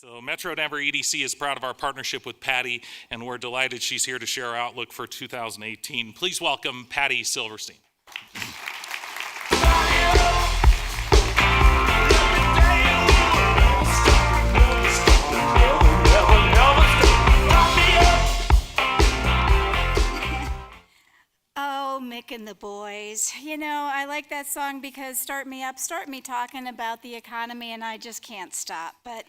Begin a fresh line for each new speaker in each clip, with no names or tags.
So Metro Denver EDC is proud of our partnership with Patty, and we're delighted she's here to share our outlook for 2018. Please welcome Patty Silverstein.
Mick and the boys. You know, I like that song because start me talking about the economy and I just can't stop. But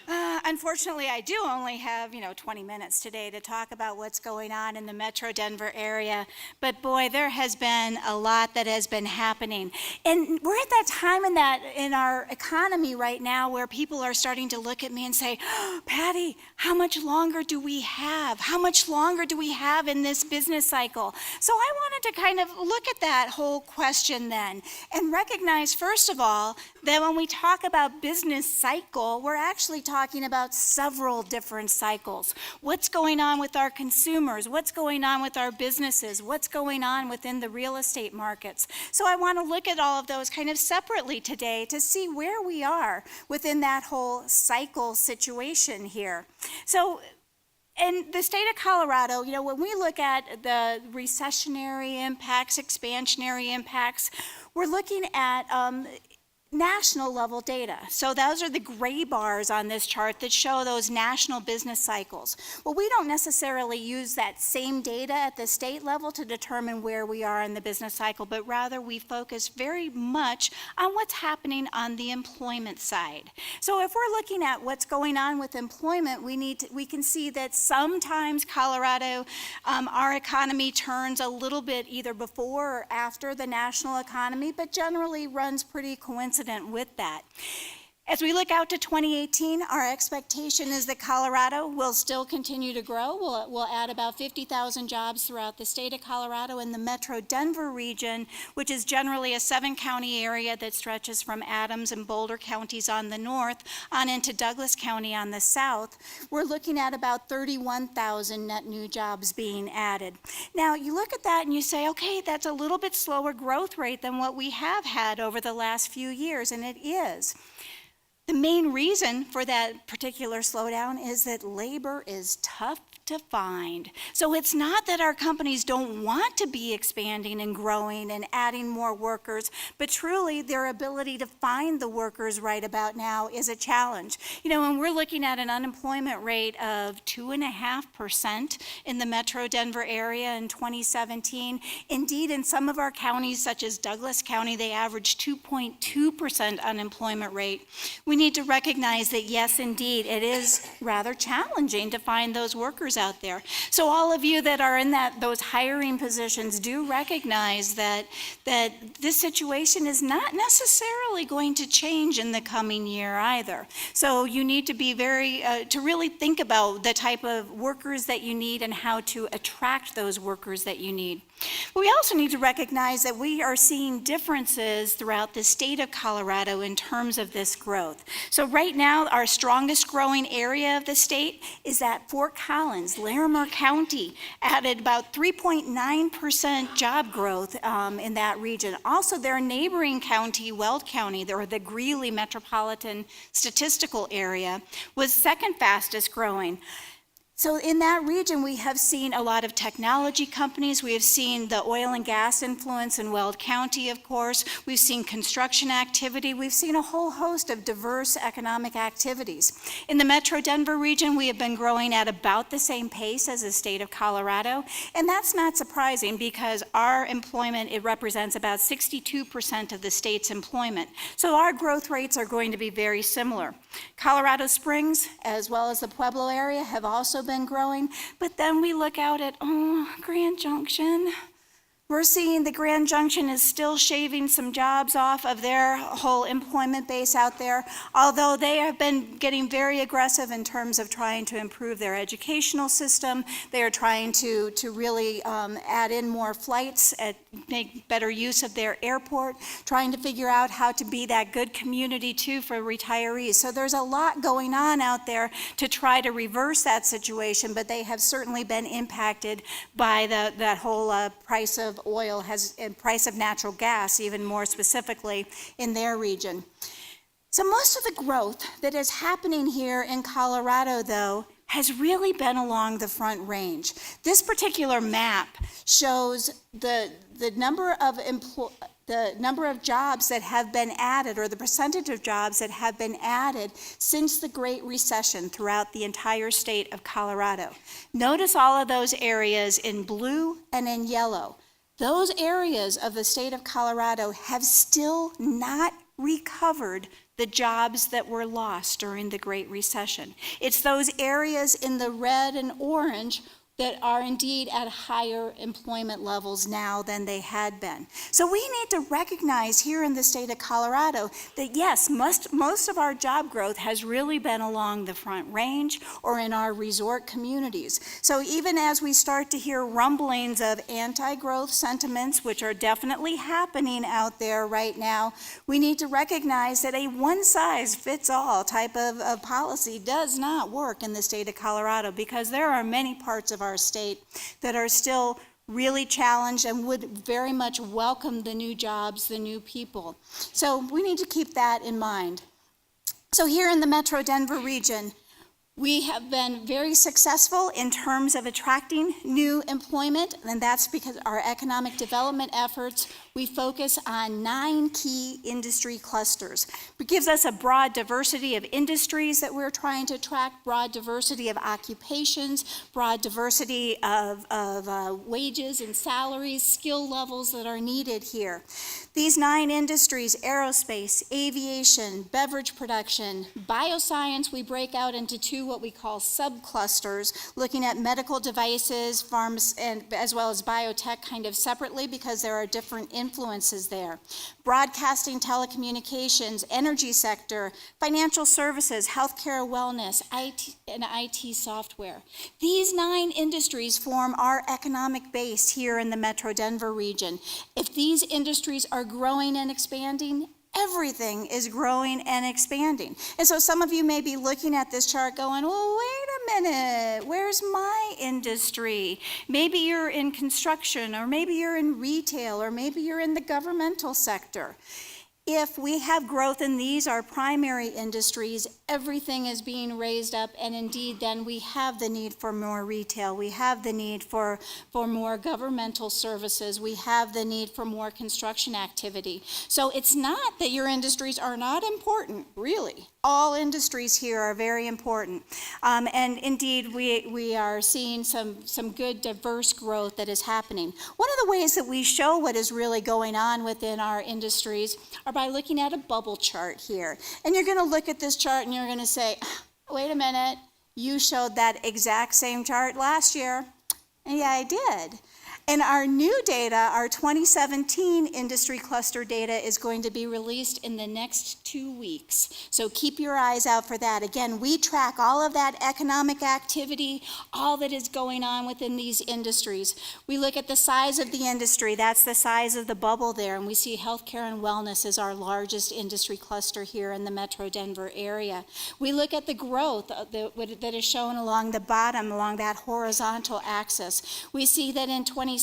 unfortunately, I do only have, 20 minutes today to talk about what's going on in the Metro Denver area. But boy, there has been a lot that has been happening. And we're at that time in our economy right now where people are starting to look at me and say, oh, Patty, how much longer do we have? How much longer do we have in this business cycle? So I wanted to kind of look at that whole question then and recognize, first of all, that when we talk about business cycle, we're actually talking about several different cycles. What's going on with our consumers? What's going on with our businesses? What's going on within the real estate markets? So I want to look at all of those kind of separately today to see where we are within that whole cycle situation here. So in the state of Colorado, when we look at the recessionary impacts, expansionary impacts, we're looking at national level data. So those are the gray bars on this chart that show those national business cycles. Well, we don't necessarily use that same data at the state level to determine where we are in the business cycle, but rather we focus very much on what's happening on the employment side. So if we're looking at what's going on with employment, we can see that sometimes Colorado, our economy turns a little bit either before or after the national economy, but generally runs pretty coincident with that. As we look out to 2018, our expectation is that Colorado will still continue to grow. We'll add about 50,000 jobs throughout the state of Colorado. In the Metro Denver region, which is generally a 7-county area that stretches from Adams and Boulder counties on the north on into Douglas County on the south, we're looking at about 31,000 net new jobs being added. Now, you look at that and you say, okay, that's a little bit slower growth rate than what we have had over the last few years, and it is. The main reason for that particular slowdown is that labor is tough to find. So it's not that our companies don't want to be expanding and growing and adding more workers, but truly their ability to find the workers right about now is a challenge. When we're looking at an unemployment rate of 2.5% in the Metro Denver area in 2017, indeed in some of our counties such as Douglas County, they average 2.2% unemployment rate. We need to recognize that yes, indeed, it is rather challenging to find those workers out there. So all of you that are in those hiring positions do recognize that this situation is not necessarily going to change in the coming year either. So you need to be to really think about the type of workers that you need and how to attract those workers that you need. But we also need to recognize that we are seeing differences throughout the state of Colorado in terms of this growth. So right now, our strongest growing area of the state is at Fort Collins. Larimer County added about 3.9% job growth in that region. Also, their neighboring county, Weld County, or the Greeley Metropolitan Statistical Area, was second fastest growing. So in that region, we have seen a lot of technology companies. We have seen the oil and gas influence in Weld County, of course. We've seen construction activity. We've seen a whole host of diverse economic activities. In the Metro Denver region, we have been growing at about the same pace as the state of Colorado. And that's not surprising because our employment, it represents about 62% of the state's employment. So our growth rates are going to be very similar. Colorado Springs, as well as the Pueblo area, have also been growing, but then we look out at, Grand Junction. We're seeing the Grand Junction is still shaving some jobs off of their whole employment base out there, although they have been getting very aggressive in terms of trying to improve their educational system. They are trying to really add in more flights, make better use of their airport, trying to figure out how to be that good community too for retirees. So there's a lot going on out there to try to reverse that situation, but they have certainly been impacted by that whole price of oil and price of natural gas, even more specifically in their region. So most of the growth that is happening here in Colorado, though, has really been along the Front Range. This particular map shows the number of jobs that have been added, or the percentage of jobs that have been added since the Great Recession throughout the entire state of Colorado. Notice all of those areas in blue and in yellow. Those areas of the state of Colorado have still not recovered the jobs that were lost during the Great Recession. It's those areas in the red and orange that are indeed at higher employment levels now than they had been. So we need to recognize here in the state of Colorado that yes, most of our job growth has really been along the Front Range or in our resort communities. So even as we start to hear rumblings of anti-growth sentiments, which are definitely happening out there right now, we need to recognize that a one-size-fits-all type of policy does not work in the state of Colorado, because there are many parts of our state that are still really challenged and would very much welcome the new jobs, the new people. So we need to keep that in mind. So here in the Metro Denver region, we have been very successful in terms of attracting new employment, and that's because our economic development efforts, we focus on 9 key industry clusters. It gives us a broad diversity of industries that we're trying to attract, broad diversity of occupations, broad diversity of wages and salaries, skill levels that are needed here. These 9 industries, aerospace, aviation, beverage production, bioscience, we break out into 2 what we call subclusters, looking at medical devices, pharma, and as well as biotech kind of separately, because there are different influences there. Broadcasting, telecommunications, energy sector, financial services, healthcare, wellness, IT software. These 9 industries form our economic base here in the Metro Denver region. If these industries are growing and expanding, everything is growing and expanding. And so some of you may be looking at this chart going, well, wait a minute, where's my industry? Maybe you're in construction, or maybe you're in retail, or maybe you're in the governmental sector. If we have growth in these, our primary industries, everything is being raised up, and indeed then we have the need for more retail, we have the need for more governmental services, we have the need for more construction activity. So it's not that your industries are not important, really. All industries here are very important. And indeed, we are seeing some good diverse growth that is happening. One of the ways that we show what is really going on within our industries are by looking at a bubble chart here. And you're going to look at this chart and you're going to say, wait a minute, you showed that exact same chart last year. And yeah, I did. And our new data, our 2017 industry cluster data, is going to be released in the next 2 weeks. So keep your eyes out for that. Again, we track all of that economic activity, all that is going on within these industries. We look at the size of the industry, that's the size of the bubble there, and we see healthcare and wellness is our largest industry cluster here in the Metro Denver area. We look at the growth that is shown along the bottom, along that horizontal axis. We see that in 2016,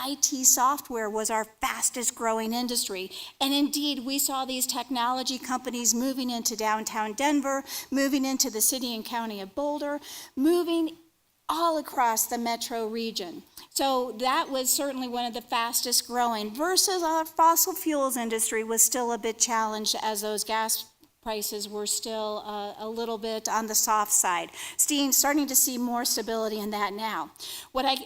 IT software was our fastest growing industry. And indeed, we saw these technology companies moving into downtown Denver, moving into the city and county of Boulder, moving all across the metro region. So that was certainly one of the fastest growing, versus our fossil fuels industry was still a bit challenged as those gas prices were still a little bit on the soft side. Starting to see more stability in that now.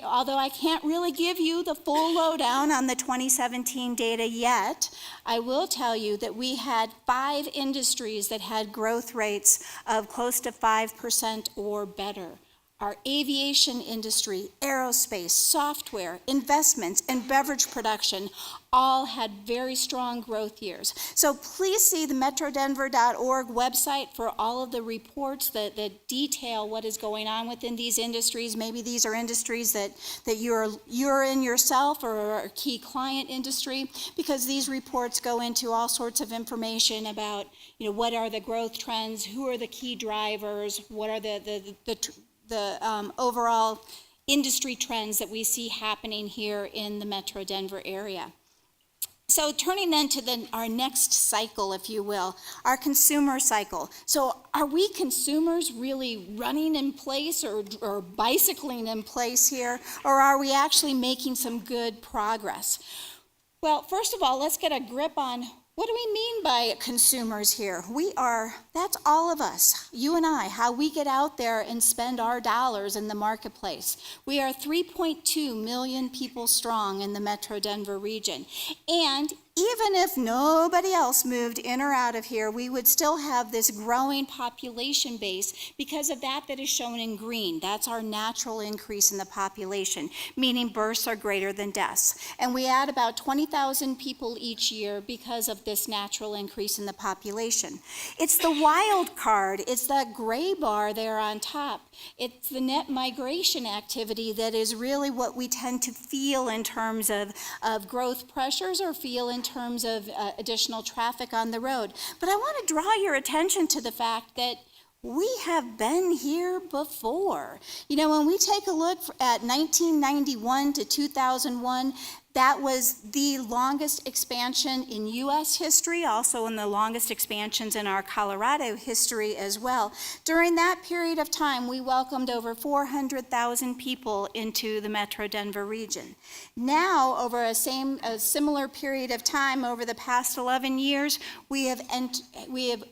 Although I can't really give you the full lowdown on the 2017 data yet, I will tell you that we had 5 industries that had growth rates of close to 5% or better. Our aviation industry, aerospace, software, investments, and beverage production all had very strong growth years. So please see the metrodenver.org website for all of the reports that detail what is going on within these industries. Maybe these are industries that you're in yourself, or are a key client industry, because these reports go into all sorts of information about, what are the growth trends, who are the key drivers, what are the overall industry trends that we see happening here in the Metro Denver area. So turning then to our next cycle, if you will, our consumer cycle. So are we consumers really running in place or bicycling in place here, or are we actually making some good progress? Well, first of all, let's get a grip on what do we mean by consumers here? That's all of us, you and I, how we get out there and spend our dollars in the marketplace. We are 3.2 million people strong in the Metro Denver region. And even if nobody else moved in or out of here, we would still have this growing population base because of that is shown in green. That's our natural increase in the population, meaning births are greater than deaths. And we add about 20,000 people each year because of this natural increase in the population. It's the wild card. It's that gray bar there on top. It's the net migration activity that is really what we tend to feel in terms of growth pressures or feel in terms of additional traffic on the road. But I want to draw your attention to the fact that we have been here before. You know, when we take a look at 1991 to 2001, that was the longest expansion in U.S. history, also in the longest expansions in our Colorado history as well. During that period of time, we welcomed over 400,000 people into the Metro Denver region. Now, over a similar period of time, over the past 11 years, we have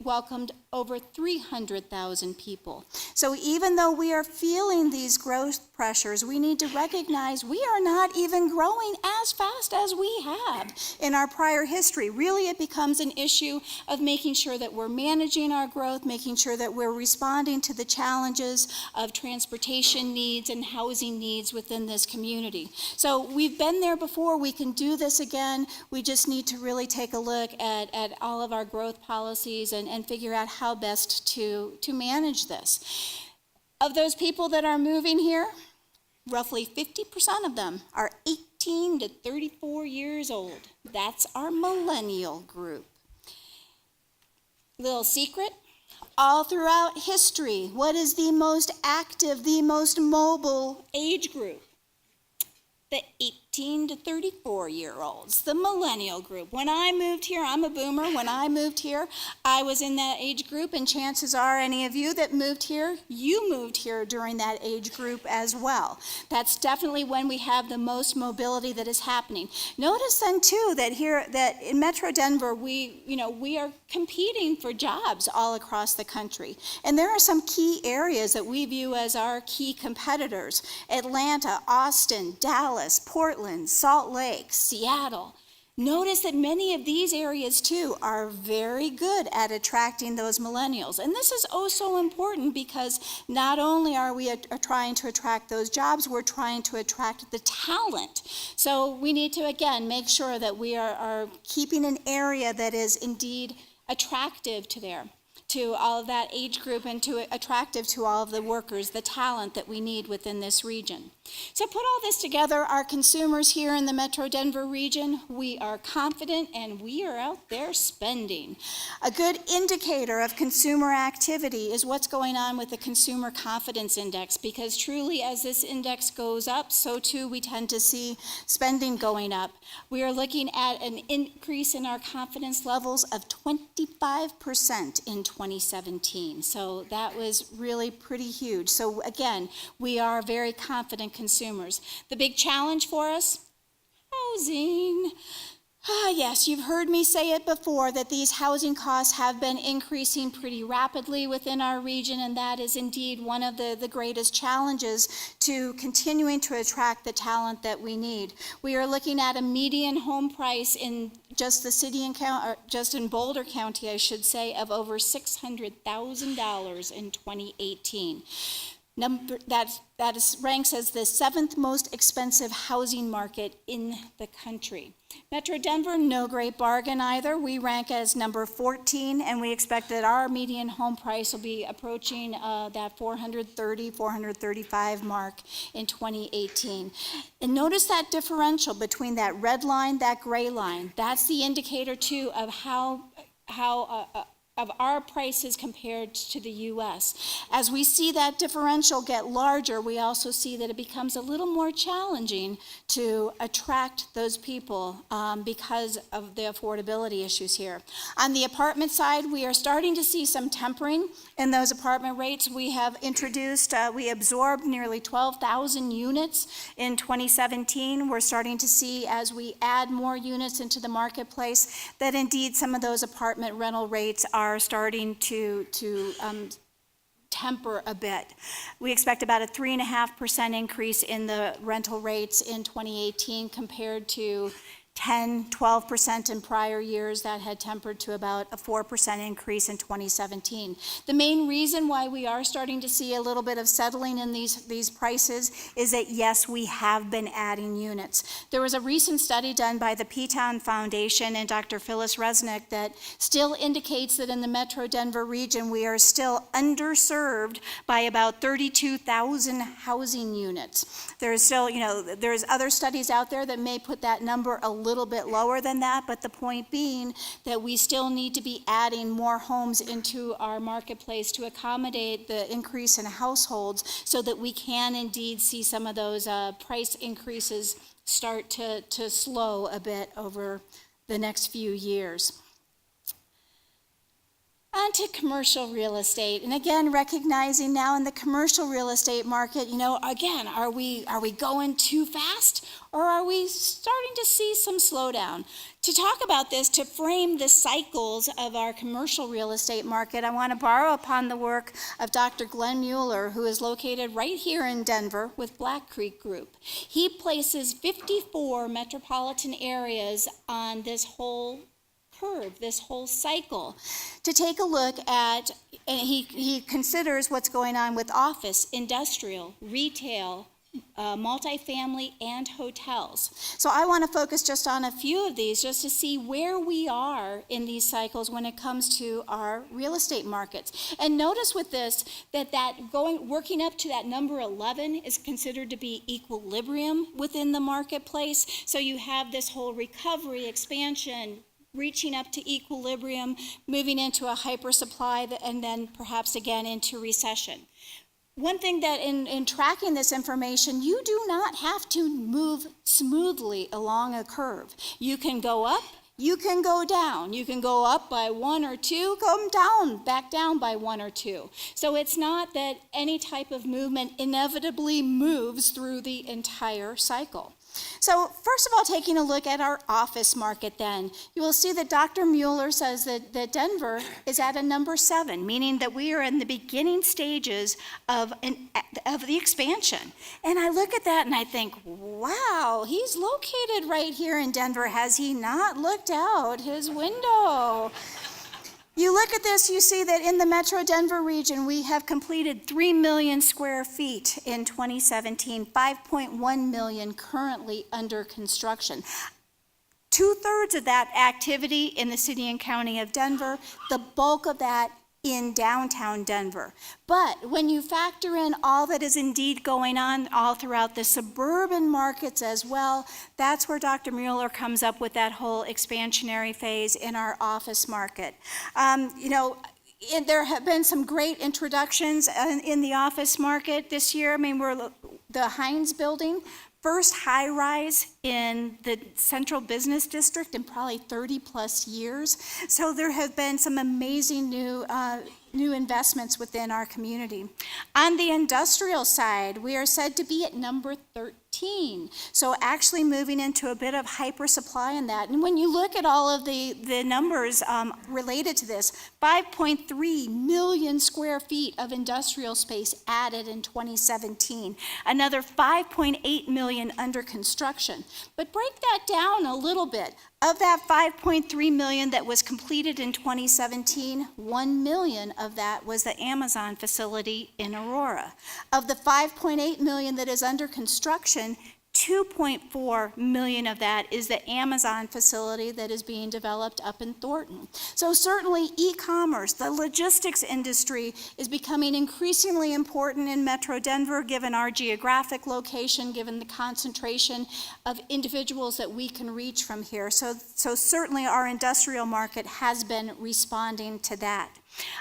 welcomed over 300,000 people. So even though we are feeling these growth pressures, we need to recognize we are not even growing as fast as we have in our prior history. Really, it becomes an issue of making sure that we're managing our growth, making sure that we're responding to the challenges of transportation needs and housing needs within this community. So we've been there before, we can do this again. We just need to really take a look at all of our growth policies and figure out how best to manage this. Of those people that are moving here, roughly 50% of them are 18 to 34 years old. That's our millennial group. Little secret, all throughout history, what is the most active, the most mobile age group? The 18 to 34-year-olds, the millennial group. When I moved here, I'm a boomer. When I moved here, I was in that age group, and chances are any of you that moved here, you moved here during that age group as well. That's definitely when we have the most mobility that is happening. Notice then too that in Metro Denver, we are competing for jobs all across the country. And there are some key areas that we view as our key competitors: Atlanta, Austin, Dallas, Portland, Salt Lake, Seattle. Notice that many of these areas too are very good at attracting those millennials. And this is oh so important, because not only are we trying to attract those jobs, we're trying to attract the talent. So we need to, again, make sure that we are keeping an area that is indeed attractive to all of that age group, and attractive to all of the workers, the talent that we need within this region. So put all this together, our consumers here in the Metro Denver region, we are confident and we are out there spending. A good indicator of consumer activity is what's going on with the Consumer Confidence Index, because truly as this index goes up, so too we tend to see spending going up. We are looking at an increase in our confidence levels of 25% in 2017. So that was really pretty huge. So again, we are very confident consumers. The big challenge for us? Housing. Yes, you've heard me say it before, that these housing costs have been increasing pretty rapidly within our region, and that is indeed one of the greatest challenges to continuing to attract the talent that we need. We are looking at a median home price in just the city and county, or just in Boulder County, I should say, of over $600,000 in 2018. That ranks as the 7th most expensive housing market in the country. Metro Denver, no great bargain either. We rank as number 14, and we expect that our median home price will be approaching that $430,000, $435,000 mark in 2018. And notice that differential between that red line, that gray line. That's the indicator too of how our prices compared to the U.S. As we see that differential get larger, we also see that it becomes a little more challenging to attract those people because of the affordability issues here. On the apartment side, we are starting to see some tempering in those apartment rates. We have introduced, we absorbed nearly 12,000 units in 2017. We're starting to see, as we add more units into the marketplace, that indeed some of those apartment rental rates are starting to temper a bit. We expect about a 3.5% increase in the rental rates in 2018 compared to 10-12% in prior years. That had tempered to about a 4% increase in 2017. The main reason why we are starting to see a little bit of settling in these prices is that, yes, we have been adding units. There was a recent study done by the P-Town Foundation and Dr. Phyllis Resnick that still indicates that in the Metro Denver region, we are still underserved by about 32,000 housing units. There's still, there's other studies out there that may put that number a little bit lower than that, but the point being that we still need to be adding more homes into our marketplace to accommodate the increase in households so that we can indeed see some of those price increases start to slow a bit over the next few years. On to commercial real estate, and again, recognizing now in the commercial real estate market, again, are we going too fast, or are we starting to see some slowdown? To talk about this, to frame the cycles of our commercial real estate market, I want to borrow upon the work of Dr. Glenn Mueller, who is located right here in Denver with Black Creek Group. He places 54 metropolitan areas on this whole curve, this whole cycle, to take a look at, and he considers what's going on with office, industrial, retail, multifamily, and hotels. So I want to focus just on a few of these just to see where we are in these cycles when it comes to our real estate markets. And notice with this that working up to that number 11 is considered to be equilibrium within the marketplace. So you have this whole recovery, expansion, reaching up to equilibrium, moving into a hypersupply, and then perhaps again into recession. One thing that in tracking this information, you do not have to move smoothly along a curve. You can go up, you can go down. You can go up by 1 or 2, come down, back down by 1 or 2. So it's not that any type of movement inevitably moves through the entire cycle. So first of all, taking a look at our office market then, you will see that Dr. Mueller says that Denver is at a number 7, meaning that we are in the beginning stages of the expansion. And I look at that and I think, wow, he's located right here in Denver. Has he not looked out his window? You look at this, you see that in the Metro Denver region, we have completed 3 million square feet in 2017, 5.1 million currently under construction. 2/3 of that activity in the city and county of Denver, the bulk of that in downtown Denver. But when you factor in all that is indeed going on all throughout the suburban markets as well, that's where Dr. Mueller comes up with that whole expansionary phase in our office market. There have been some great introductions in the office market this year. I mean, the Heinz building, first high-rise in the central business district in probably 30 plus years. So there have been some amazing new investments within our community. On the industrial side, we are said to be at number 13. So actually moving into a bit of hyper supply in that. And when you look at all of the numbers related to this, 5.3 million square feet of industrial space added in 2017. Another 5.8 million under construction. But break that down a little bit. Of that 5.3 million that was completed in 2017, 1 million of that was the Amazon facility in Aurora. Of the 5.8 million that is under construction, 2.4 million of that is the Amazon facility that is being developed up in Thornton. So certainly e-commerce, the logistics industry is becoming increasingly important in Metro Denver, given our geographic location, given the concentration of individuals that we can reach from here. So certainly our industrial market has been responding to that.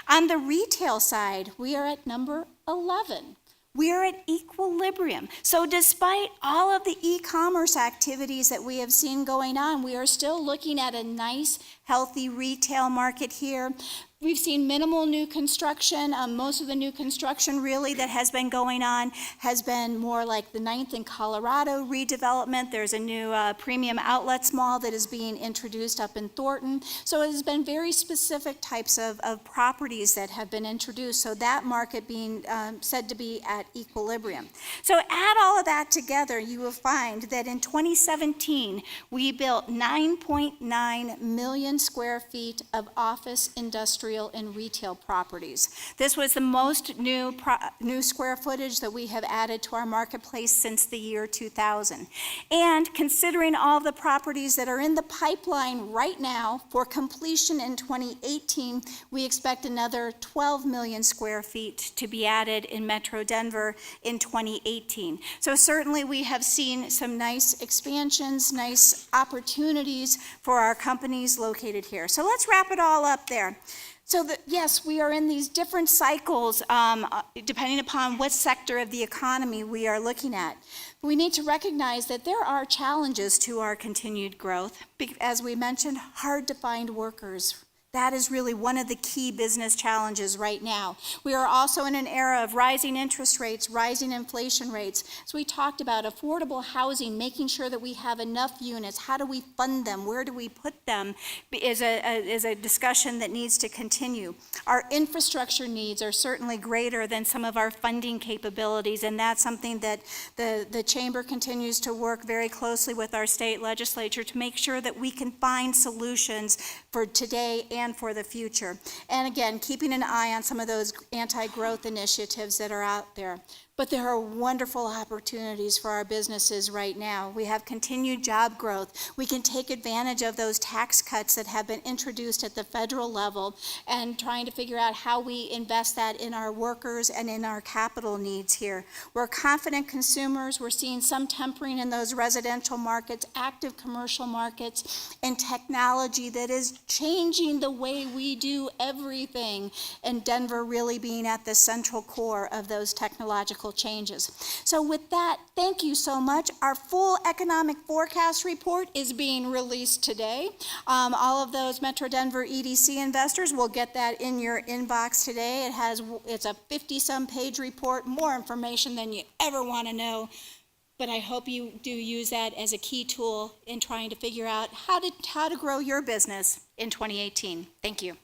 On the retail side, we are at number 11. We are at equilibrium. So despite all of the e-commerce activities that we have seen going on, we are still looking at a nice, healthy retail market here. We've seen minimal new construction. Most of the new construction really that has been going on has been more like the 9th and Colorado redevelopment. There's a new premium outlets mall that is being introduced up in Thornton. So it has been very specific types of properties that have been introduced. So that market being said to be at equilibrium. So add all of that together, you will find that in 2017, we built 9.9 million square feet of office, industrial, and retail properties. This was the most new square footage that we have added to our marketplace since the year 2000. And considering all the properties that are in the pipeline right now for completion in 2018, we expect another 12 million square feet to be added in Metro Denver in 2018. So certainly we have seen some nice expansions, nice opportunities for our companies located here. So let's wrap it all up there. So yes, we are in these different cycles depending upon what sector of the economy we are looking at. We need to recognize that there are challenges to our continued growth. As we mentioned, hard to find workers. That is really one of the key business challenges right now. We are also in an era of rising interest rates, rising inflation rates. So we talked about affordable housing, making sure that we have enough units. How do we fund them? Where do we put them is a discussion that needs to continue. Our infrastructure needs are certainly greater than some of our funding capabilities, and that's something that the Chamber continues to work very closely with our state legislature to make sure that we can find solutions for today and for the future. And again, keeping an eye on some of those anti-growth initiatives that are out there. But there are wonderful opportunities for our businesses right now. We have continued job growth. We can take advantage of those tax cuts that have been introduced at the federal level and trying to figure out how we invest that in our workers and in our capital needs here. We're confident consumers. We're seeing some tempering in those residential markets, active commercial markets, and technology that is changing the way we do everything, and Denver really being at the central core of those technological changes. So with that, thank you so much. Our full economic forecast report is being released today. All of those Metro Denver EDC investors will get that in your inbox today. It's a 50-some page report, more information than you ever want to know. But I hope you do use that as a key tool in trying to figure out how to grow your business in 2018. Thank you.